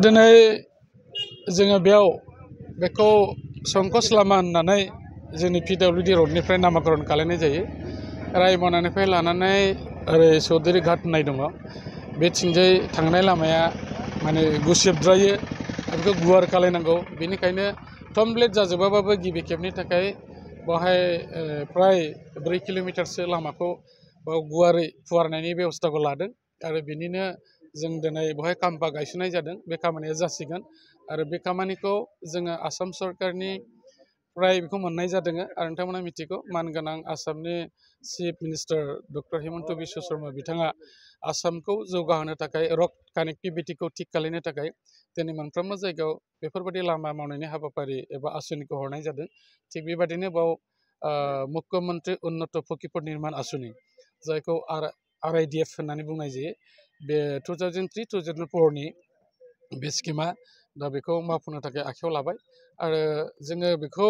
दिनै जोङो बेयाव बेखौ संकस लामा होननानै जोंनि PWD रडनिफ्राय नामाकरण खालामनाय जायो। रायमनानिफ्राय लानानै ओरै चौधुरी घाट होननाय दङ। बेथिंजाय थांनाय लामाया माने गुसेबद्रायो आरो बेखौ गुवार खालायनांगौ। बेनिखायनो कमप्लिट जाजोबाबाबो गिबि खेबनि थाखाय बेवहाय प्राय 4 किल'मिटारसो लामाखौ गुवारै फुवारनायनि बेबस्थाखौ लादों आरो बेनिनो जों दिनै बेवहाय खाम्फा गायसननाय जादों। बे खामानिया जासिगोन आरो बे खामानिखौ जोङो आसाम सरकारनि फ्राय बेखौ मोननाय जादों आरो नोंथांमोना मिथिगौ मानगोनां आसामनि chief minister doctor Himanta Biswa Sharma बिथाङा आसामखौ जौगाहोनो थाखाय रड कानेक्टिभिटिखौ थिग खालामनो थाखाय दिनै मोनफ्रोमबो जायगायाव बेफोरबायदि लामा मावनायनि हाबाफारि एबा आसनिखौ हरनाय जादों। थिग बेबायदिनो बाव मुख्यमन्त्रि उन्नत फकिफोर निर्माण आसनि जायखौ RIDF होननानै बुंनाय जायो। बे 2003-2004नि बे स्किमा दा बेखौ मावफुंनो थाखाय आखायाव लाबाय आरो जोङो बेखौ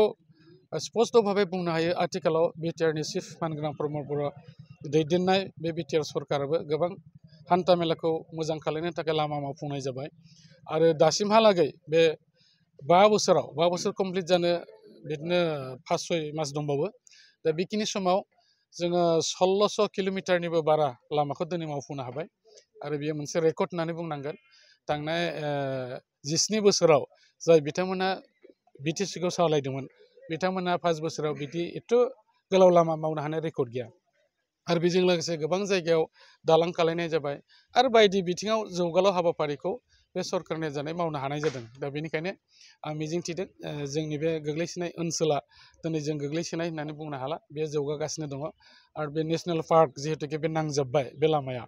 स्पष्टभाबै बुंनो हायो। आथिखालाव बिटिआरनि चिफ मानगोनां प्रमद बर'आ दैदेननाय बे बिटिआर सरकाराबो गोबां हान्था मेलाखौ मोजां खालामनो थाखाय लामा मावफुंनाय जाबाय आरो दासिमहालागै बे 5 बोसोर कमप्लिट जानो बिदिनो 5-6 मास दंबावो। दा बेखिनि समाव जोङो 1600 किल'मिटारनिबो बारा लामाखौ दिनै मावफुंनो हाबाय आरो बेयो मोनसे रेकर्ड होननानै बुंनांगोन। थांनाय 17 बोसोराव जाय बिथांमोना बिटिसिखौ सालायदोंमोन बिथांमोना 5 बोसोराव बिदि एथ' गोलाव लामा मावनो हानाय रेकर्ड गैया आरो बेजों लोगोसे गोबां जायगायाव दालां खालायनाय जाबाय आरो बायदि बिथिङाव जौगालु हाबाफारिखौ बे सरकारनि जानाय मावनो हानाय जादों। दा बेनिखायनो आं मिजिंथिदों जोंनि बे गोग्लैसोनाय ओनसोला दिनै जों गोग्लैसोनाय होननानै बुंनो हाला, बे जौगागासिनो दङ आरो बे नेसनेल पार्क जिहेतुके बे नांजोब्बाय बे लामाया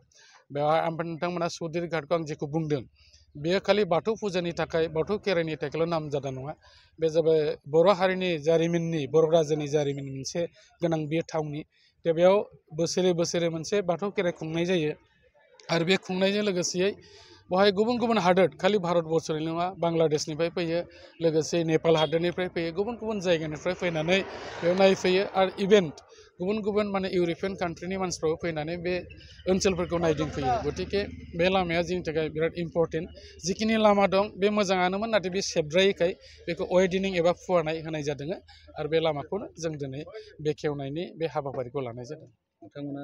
बेवहाय ओमफ्राय नोंथांमोना चौधुरी घाटखौ आं जेखौ बुंदों बेयो खालि बाथौ फुजानि थाखाय बाथौ खेराइनि थाखायल' नामजादा नङा। बे जाबाय बर' हारिनि जारिमिननि बर' राजानि जारिमिन मोनसे गोनां बे थावनि। दा बेयाव बोसोरे मोनसे बाथौ खेराइ खुंनाय जायो आरो बे खुंनायजों लोगोसेयै बेवहाय गुबुन गुबुन हादोर खालि भारतबर्सनि नङा बांलादेशनिफ्राय फैयो, लोगोसे नेपाल हादोरनिफ्राय फैयो, गुबुन गुबुन जायगानिफ्राय फैनानै बेयाव नायफैयो आरो इभेन्ट गुबुन गुबुन माने इउर'पियान कान्ट्रिनि मानसिफ्राबो फैनानै बे ओनसोलफोरखौ नायदिंफैयो। गतिके बे लामाया जोंनि थाखाय बिराद इम्परटेन्ट। जिखिनि लामा दं बे मोजाङानोमोन, नाथाय बे सेबद्रायैखाय बेखौ वाइडेनिं एबा फुवारनाय होनाय जादों आरो बे लामाखौनो जों दिनै बेखेवनायनि बे हाबाफारिखौ लानाय जादों। नोंथांमोना